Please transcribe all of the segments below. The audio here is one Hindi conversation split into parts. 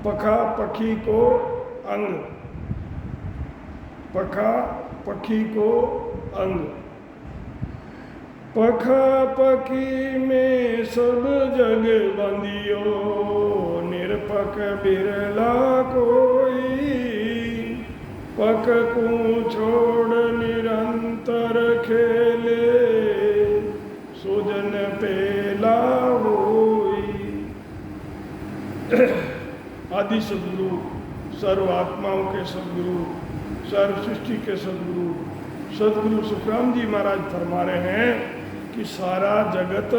पखा पखी को अंग, पखा पखी को अंग। पखा पखी में सब जग बंदियो, निरपक बिरला कोई। पख को छोड़ निरंतर खेले, सुजन पेला होई। आदि सदगुरु, सर्व आत्माओं के सदगुरु, सर्व सृष्टि के सदगुरु सदगुरु सुखराम जी महाराज फरमा रहे हैं कि सारा जगत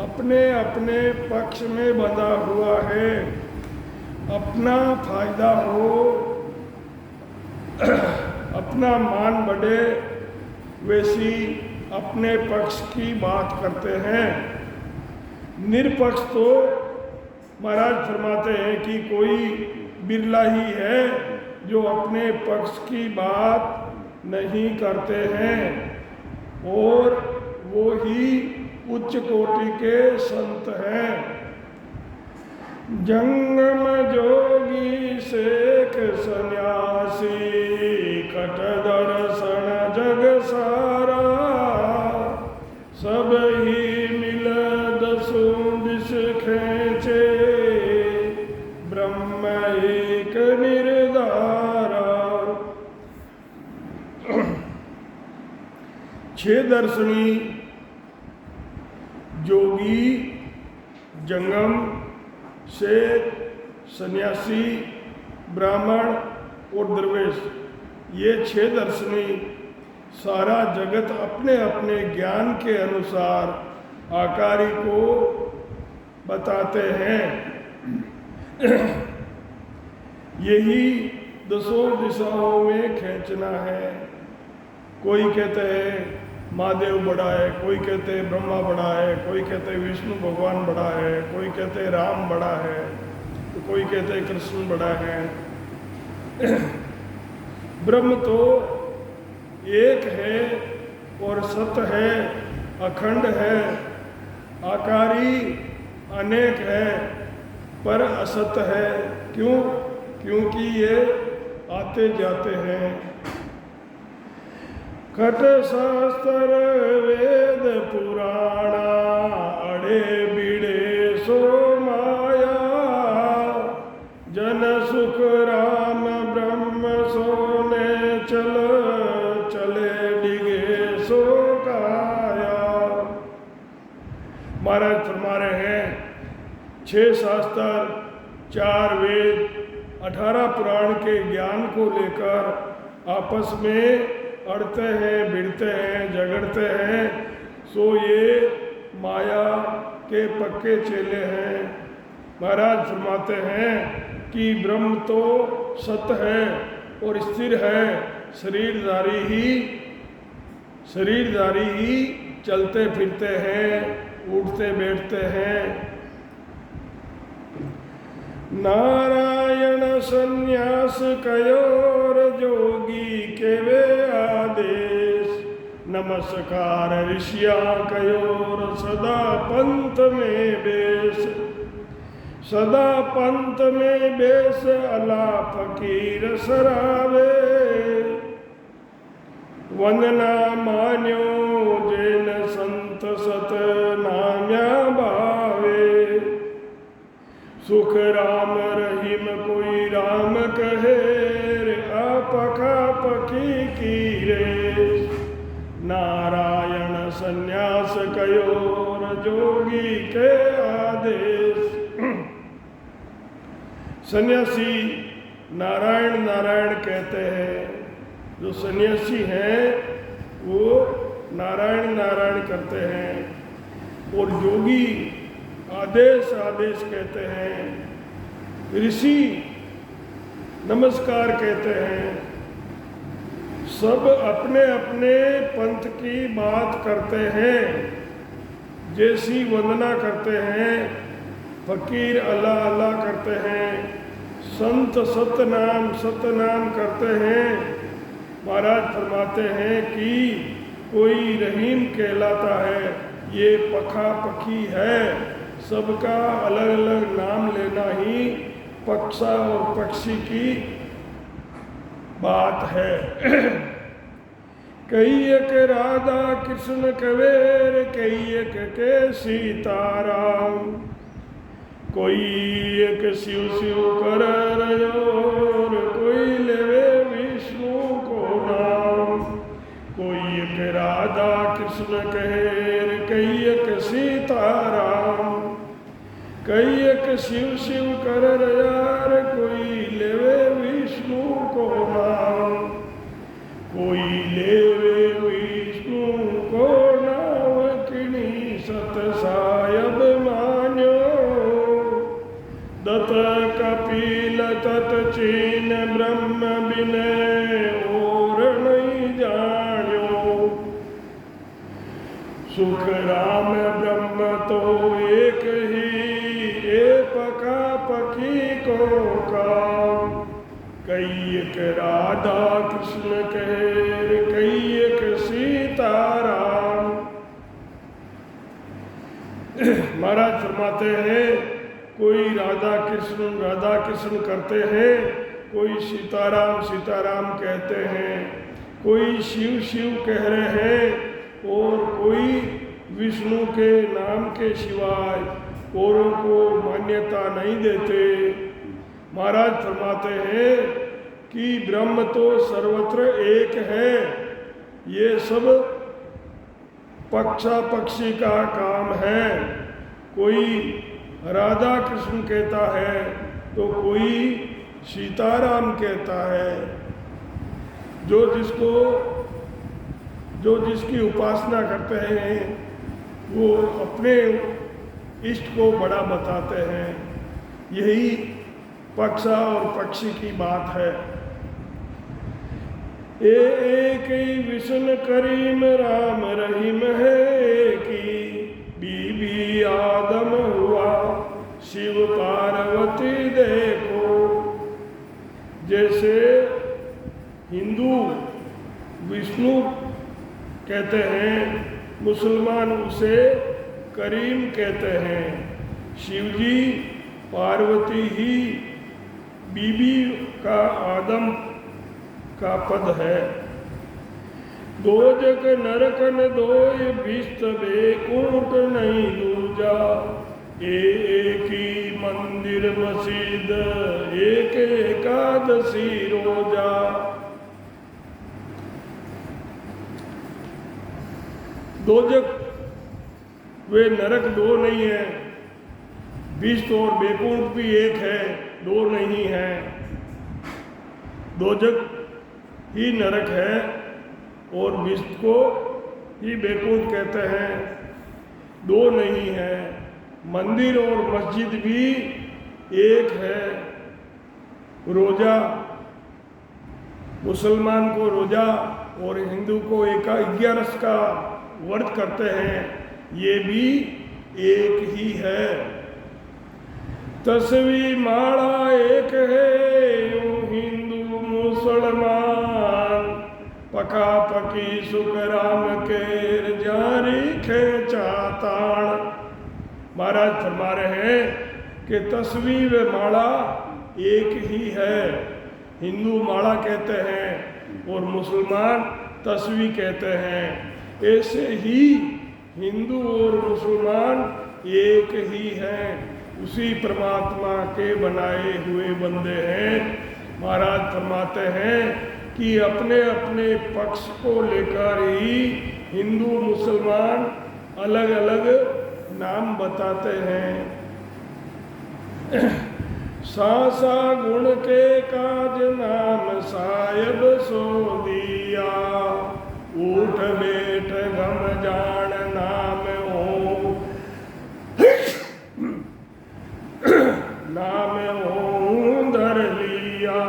अपने अपने पक्ष में बंधा हुआ है। अपना फायदा हो, अपना मान बढ़े, वैसी अपने पक्ष की बात करते हैं। निरपक्ष तो महाराज फरमाते हैं कि कोई बिरला ही है जो अपने पक्ष की बात नहीं करते हैं, और वो ही उच्च कोटि के संत हैं। जंगम जोगी शेख सन्यासी, कट दर्शन जग सारा। सब ही मिल दसों दिश खेचे, ब्रह्म एक निर्धारा। छह दर्शनी जोगी, जंगम, शेख, सन्यासी, ब्राह्मण और दरवेश, ये छह दर्शनी सारा जगत अपने अपने ज्ञान के अनुसार आकारी को बताते हैं। यही दसों दिशाओं में खींचना है। कोई कहते हैं महादेव बड़ा है, कोई कहते हैं ब्रह्मा बड़ा है, कोई कहते हैं विष्णु भगवान बड़ा है, कोई कहते हैं राम बड़ा है, तो कोई कहते हैं कृष्ण बड़ा है। ब्रह्म तो एक है और सत है, अखंड है, आकारी अनेक है, पर असत है। क्यों? क्योंकि ये आते जाते हैं। खट शास्त्र वेद पुराणा, अड़े बिड़े सो माया। जन सुख राम ब्रह्म सोने चल, चले डिगे सो काया। महाराज फरमा रहे हैं 6 शास्त्र, 4 वेद, 18 पुराण के ज्ञान को लेकर आपस में अड़ते हैं, भिड़ते हैं, झगड़ते हैं, सो ये माया के पक्के चेले हैं। महाराज फरमाते हैं कि ब्रह्म तो सत है और स्थिर है, शरीरधारी ही चलते फिरते हैं, उठते बैठते हैं। नारायण सन्यास कयोर जोगी के वे आदेश। नमस्कार ऋषिया कयोर सदा पंथ में बेस। सदा पंथ में बेस अला फकीर सरावे। वंदना मान्यो जैन संत सत नाम्या भावे। सुख राम रहीम कोई राम कहे रे, आपका पखी की रे। नारायण सन्यास कयोर जोगी के आदेश। सन्यासी नारायण नारायण कहते हैं। जो सन्यासी हैं वो नारायण नारायण करते हैं, और जोगी आदेश आदेश कहते हैं। ऋषि नमस्कार कहते हैं। सब अपने अपने पंथ की बात करते हैं, जैसी वंदना करते हैं। फकीर अल्लाह अल्लाह करते हैं, संत सतनाम करते हैं। महाराज फरमाते हैं कि कोई रहीम कहलाता है, ये पखा पखी है। सबका अलग अलग नाम लेना ही पक्षा और पक्षी की बात है। कई एक राधा कृष्ण कवेर, कई एक के सीताराम, कोई एक शिव शिव कर रयोर, कोई लेवे विष्णु को नाम। कोई एक राधा कृष्ण कहेर, कई एक सीताराम, कई एक शिव शिव कर रयार, कोई लेवे विष्णु को नाम। कोई लेवे विष्णु को नाम, किणी सत सायब मान्यो। दत कपिल तत चीन ब्रह्म बिने, और नहीं जान्यो। सुख राम ब्रह्म तो एक ही, ए पका पकी को काम। कई एक राधा कृष्ण कहे, कई एक सीताराम। महाराज फरमाते हैं कोई राधा कृष्ण करते हैं, कोई सीताराम सीताराम कहते हैं, कोई शिव शिव कह रहे हैं, और कोई विष्णु के नाम के सिवाय औरों को मान्यता नहीं देते। महाराज फरमाते हैं कि ब्रह्म तो सर्वत्र एक है। ये सब पक्षा पक्षी का काम है। कोई राधा कृष्ण कहता है तो कोई सीताराम कहता है। जो जिसकी उपासना करते हैं वो अपने इष्ट को बड़ा बताते हैं। यही पक्षा और पक्षी की बात है। एक ही विष्णु करीम राम रहीम है, एक ही बीबी आदम हुआ शिव पार्वती देखो। जैसे हिंदू विष्णु कहते हैं, मुसलमान उसे करीम कहते हैं। शिवजी पार्वती ही बीबी का आदम का पद है। दो जग नरकन दोय भिस्त बेकूट नहीं दूजा। एक ही मंदिर मस्जिद एक एकादशी रोजा। दो जग वे नरक दो नहीं है, भिस्त और बेकुंठ भी एक है, दो नहीं है। दो जग ही नरक है और भिस्त को ही बेकुंठ कहते हैं, दो नहीं है। मंदिर और मस्जिद भी एक है। रोजा, मुसलमान को रोजा और हिंदू को 11 का व्रत करते हैं, ये भी एक ही है। तस्वीर माला एक है, यूं हिंदू मुसलमान पका पकी सुख राम केर जारी खेचा ताण। महाराज फरमा रहे हैं कि तस्वीर माला एक ही है। हिंदू माला कहते हैं और मुसलमान तस्वीर कहते हैं। ऐसे ही हिंदू और मुसलमान एक ही हैं, उसी परमात्मा के बनाए हुए बंदे हैं। महाराज फरमाते हैं कि अपने अपने पक्ष को लेकर ही हिंदू मुसलमान अलग अलग नाम बताते हैं। सासा गुण के काज नाम सायब सो दिया। उठ बैठ गम जान नाम हो, नाम हो धर लिया।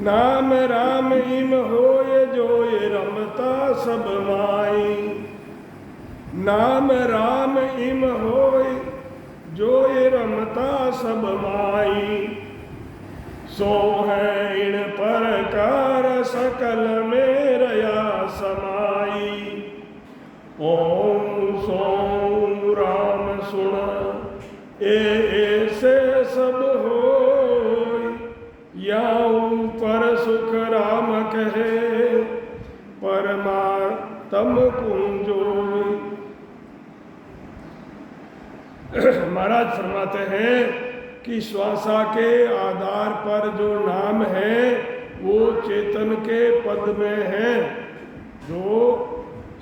नाम राम इम होय जोय रमता सब माई। नाम राम इम होय जोय रमता सब माई। सो है इन प्रकार सकल में रया समाई। ओम सोम राम सुन ए तम कुंजोई। महाराज फरमाते हैं कि श्वासा के आधार पर जो नाम है वो चेतन के पद में है। जो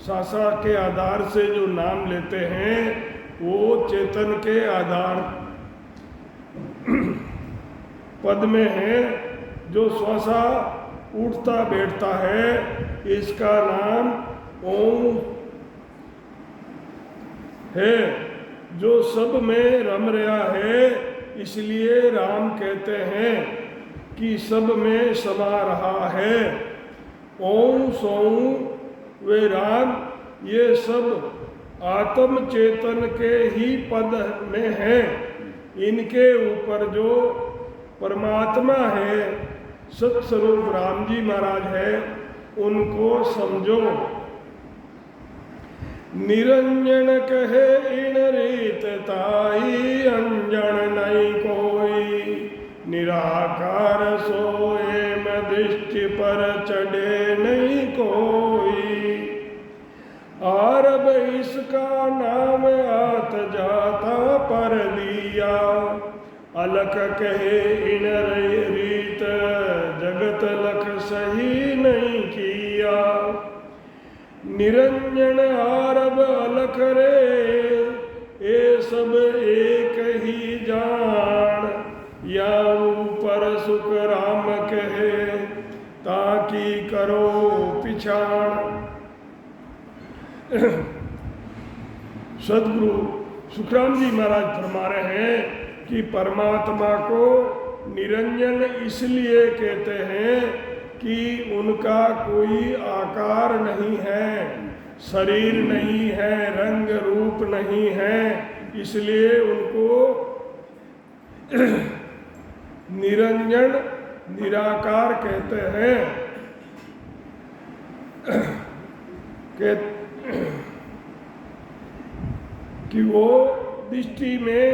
श्वासा के आधार से जो नाम लेते हैं वो चेतन के आधार पद में है। जो श्वासा उठता बैठता है इसका नाम ओम है। जो सब में रम रहा है इसलिए राम कहते हैं कि सब में समा रहा है। ओम सोम वे राम ये सब आत्म चेतन के ही पद में हैं। इनके ऊपर जो परमात्मा है सत्स्वरूप राम जी महाराज है उनको समझो। निरंजन कहे इन रीत ताई अंजन नहीं कोई। निराकार सोए में दृष्टि पर चढ़े नहीं कोई। आरब इसका नाम आत जाता पर दिया। अलख कहे इन रीत जगत लख सही नहीं किया। निरंजन आरब अलख रे ये सब एक ही जान। या ऊपर सुख राम कहे ताकि करो पिछाण। सदगुरु सुखराम जी महाराज फरमा रहे हैं कि परमात्मा को निरंजन इसलिए कहते हैं कि उनका कोई आकार नहीं है, शरीर नहीं है, रंग रूप नहीं है, इसलिए उनको निरंजन निराकार कहते हैं। कि वो दृष्टि में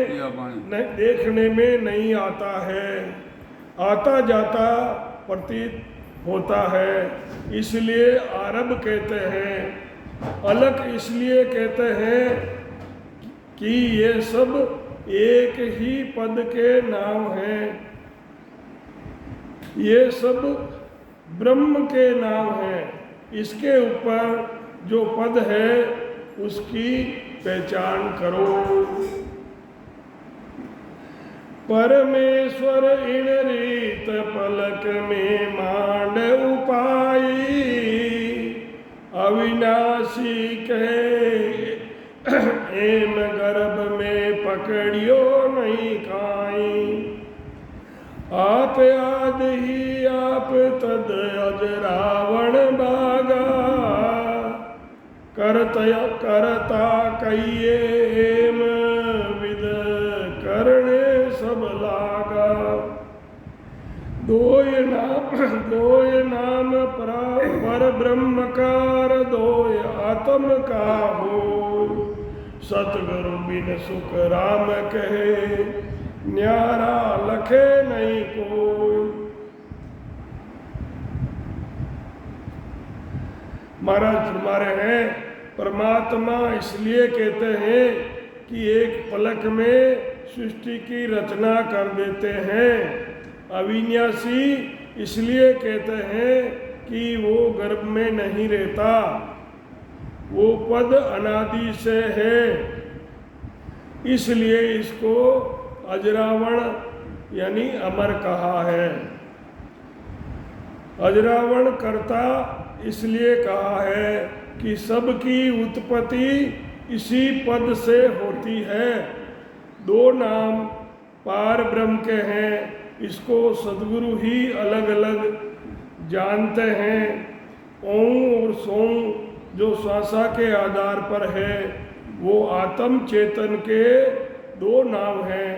देखने में नहीं आता है, आता जाता प्रतीत होता है, इसलिए आरब कहते हैं। अलग इसलिए कहते हैं कि ये सब एक ही पद के नाम हैं। ये सब ब्रह्म के नाम हैं। इसके ऊपर जो पद है उसकी पहचान करो। परमेश्वर इन रीत पलक में मांड उपाई। अविनाशी के एम गर्भ में पकड़ियो नहीं खाई। आप आद ही आप तद अज रावण बागा। करता कहिए एम विद करने सब लागा। दोय नाम पर ब्रह्मकार दोय आत्म का हो। सतगुरु बिन सुख राम कहे न्यारा लखे नहीं कोई। महाराज फरमा रहे हैं परमात्मा इसलिए कहते हैं कि एक पलक में सृष्टि की रचना कर देते हैं। अविनाशी इसलिए कहते हैं कि वो गर्भ में नहीं रहता, वो पद अनादि से है, इसलिए इसको अजरावण यानी अमर कहा है। अजरावण कर्ता इसलिए कहा है कि सबकी उत्पत्ति इसी पद से होती है। दो नाम पार ब्रह्म के हैं, इसको सद्गुरु ही अलग अलग जानते हैं। ओम और सोम जो श्वासा के आधार पर है वो आत्म चेतन के दो नाम हैं।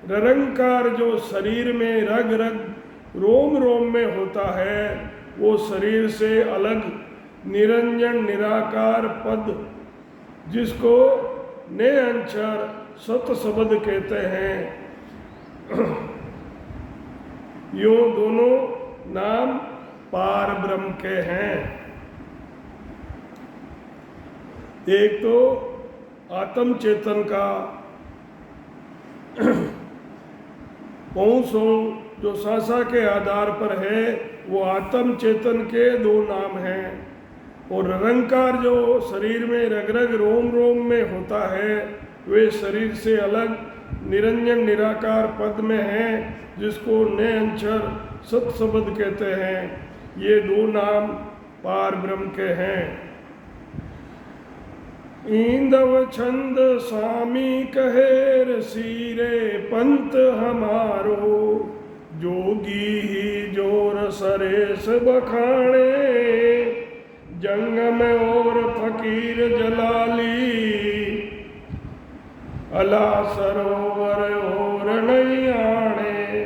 निरंकार जो शरीर में रग रग रोम रोम में होता है वो शरीर से अलग निरंजन निराकार पद जिसको ने अंचर सत शब्द कहते हैं। यो दोनों नाम पार ब्रह्म के हैं। एक तो आत्म चेतन का पौंसो जो सासा के आधार पर है, वो आत्म चेतन के दो नाम हैं। और निरंकार जो शरीर में रग रग रोम रोम में होता है, वे शरीर से अलग निरंजन निराकार पद में हैं, जिसको नयनचर सत्शब्द कहते हैं। ये दो नाम पार ब्रह्म के हैं। ईंदव छंद स्वामी कहे सीरे पंत हमारो, जोगी ही जोर सरेस बखाणे, जंग में और फकीर जलाली, अला सरोवर और नहीं आने।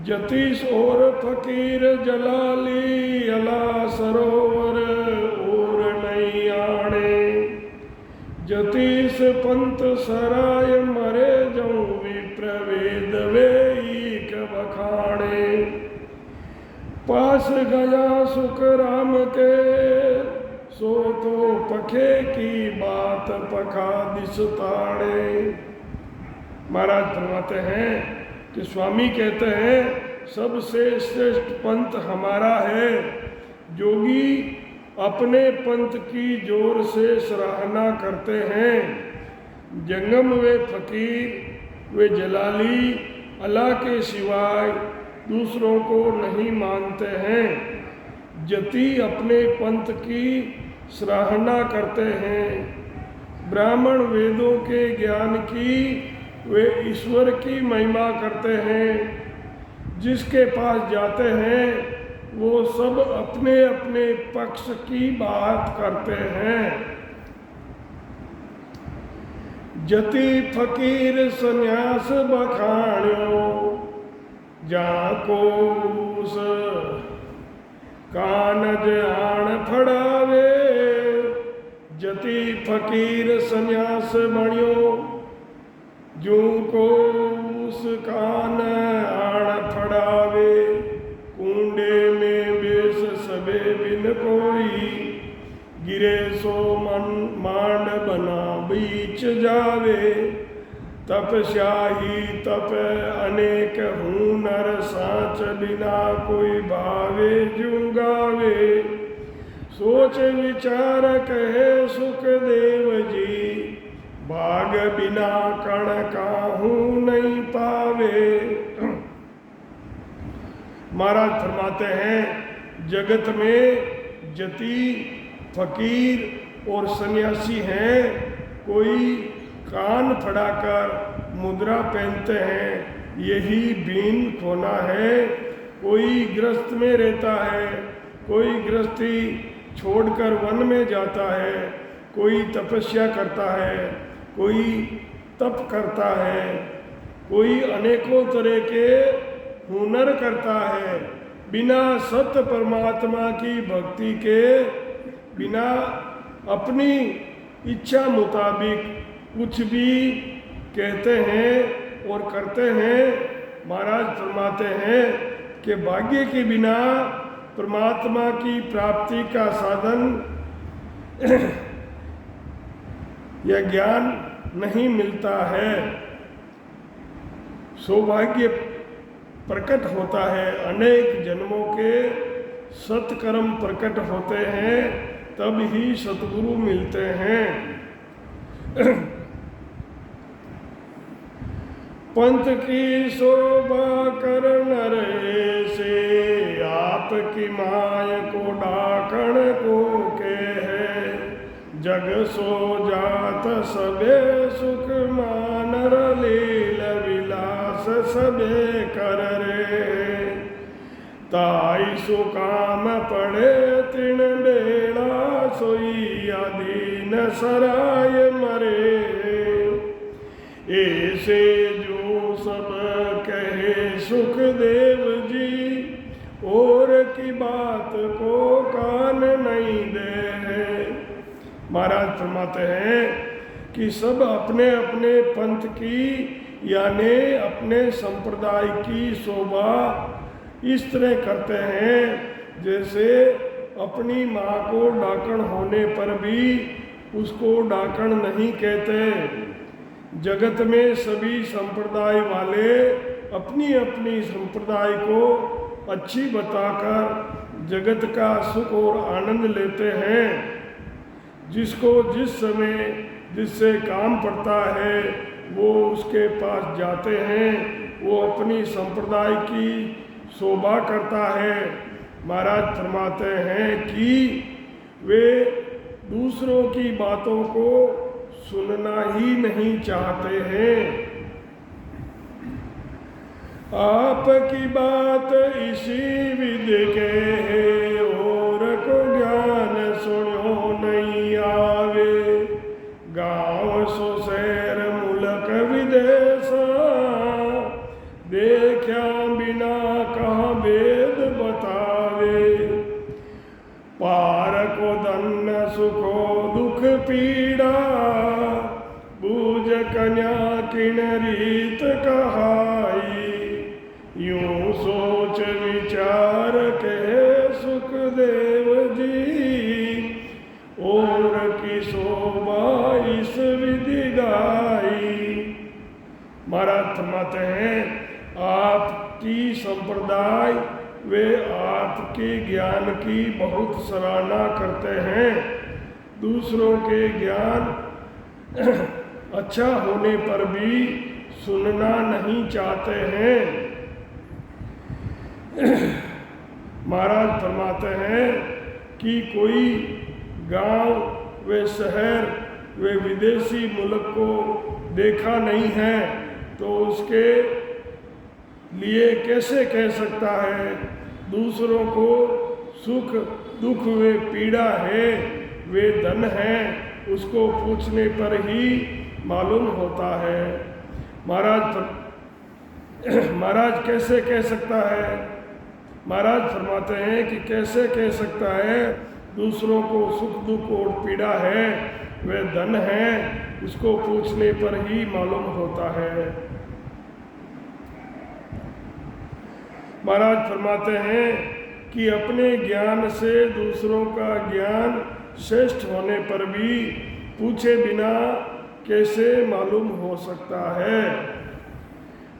जतीश और फकीर जलाली, अला सरोवर और नहीं आने। जतीश पंत सराय मरे जऊँ विप्रवेद वेईक बखाणे। पास गया सुख राम के, सो तो पखे की बात पखा दिसताड़े। महाराज फरमाते हैं कि स्वामी कहते हैं सबसे श्रेष्ठ पंथ हमारा है। जोगी अपने पंथ की जोर से सराहना करते हैं। जंगम वे फकीर वे जलाली अल्लाह के सिवाय दूसरों को नहीं मानते हैं। जति अपने पंथ की सराहना करते हैं। ब्राह्मण वेदों के ज्ञान की वे ईश्वर की महिमा करते हैं। जिसके पास जाते हैं वो सब अपने अपने पक्ष की बात करते हैं। जति फकीर सन्यास बखाण्यो, जाको उस कानज आण फड़ावे। जति फकीर सन्यास बण्यो, जू को उस कान आण फड़ावे। कुंडे में बेस सबे बिन कोई, गिरे सो मन मांड बना बीच जावे। तपस्याही तप अनेक हुनर, साच बिना कोई भावे जुगावे। सोच विचार कहे सुखदेव जी, भाग बिना कण काहू नहीं पावे। महाराज फरमाते हैं जगत में जति फकीर और सन्यासी हैं। कोई कान फड़ाकर मुद्रा पहनते हैं, यही बीन खोना है। कोई गृहस्थ में रहता है, कोई गृहस्थी छोड़कर वन में जाता है। कोई तपस्या करता है, कोई तप करता है, कोई अनेकों तरह के हुनर करता है। बिना सत्य परमात्मा की भक्ति के, बिना अपनी इच्छा मुताबिक कुछ भी कहते हैं और करते हैं। महाराज फरमाते हैं कि भाग्य के बिना परमात्मा की प्राप्ति का साधन या ज्ञान नहीं मिलता है। सौभाग्य प्रकट होता है, अनेक जन्मों के सत्कर्म प्रकट होते हैं, तब ही सतगुरु मिलते हैं। पंथ की शोभा कर नर से, आपकी माय को डाकण को कहे। जग सो जात सबे सुख मानर, लील विलास सबे कर रे। ताई सुकाम पड़े तिन बेड़ा, सोई अधीन सराय मरे। ऐसे जो सब कहे सुखदेव जी, और की बात को कान नहीं दे। महाराज फरमाते हैं कि सब अपने अपने पंथ की यानी अपने संप्रदाय की शोभा इस तरह करते हैं जैसे अपनी माँ को डाकण होने पर भी उसको डाकण नहीं कहते। जगत में सभी संप्रदाय वाले अपनी अपनी संप्रदाय को अच्छी बताकर जगत का सुख और आनंद लेते हैं। जिसको जिस समय जिससे काम पड़ता है वो उसके पास जाते हैं, वो अपनी संप्रदाय की शोभा करता है। महाराज फरमाते हैं कि वे दूसरों की बातों को सुनना ही नहीं चाहते हैं। आपकी बात इसी विधि के है, और को ज्ञान सुनो नहीं आवे। गाँव सो शहर मुल्क विदेशा, देखा बिना कहाँ वेद बतावे। पार को धन सुखो दुख पीड़ा, बूझ कन्या किन रीत कहाई। यूं सोच विचार के सुखदेव जी, और की शोभा इस विधि गाई। महाराज फरमाते हैं आपकी संप्रदाय वे आपके ज्ञान की बहुत सराहना करते हैं। दूसरों के ज्ञान अच्छा होने पर भी सुनना नहीं चाहते हैं। महाराज फरमाते हैं कि कोई गांव व शहर व विदेशी मुल्क को देखा नहीं है तो उसके लिए कैसे कह सकता है। दूसरों को सुख दुख व पीड़ा है वे धन है, उसको पूछने पर ही मालूम होता है। महाराज कैसे कह सकता है। महाराज फरमाते हैं कि कैसे कह सकता है, दूसरों को सुख दुख और पीड़ा है वे धन है, उसको पूछने पर ही मालूम होता है। महाराज फरमाते हैं कि अपने ज्ञान से दूसरों का ज्ञान श्रेष्ठ होने पर भी पूछे बिना कैसे मालूम हो सकता है।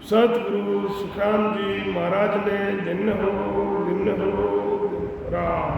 सतगुरु सुखाम जी महाराज ने दिन हो राम।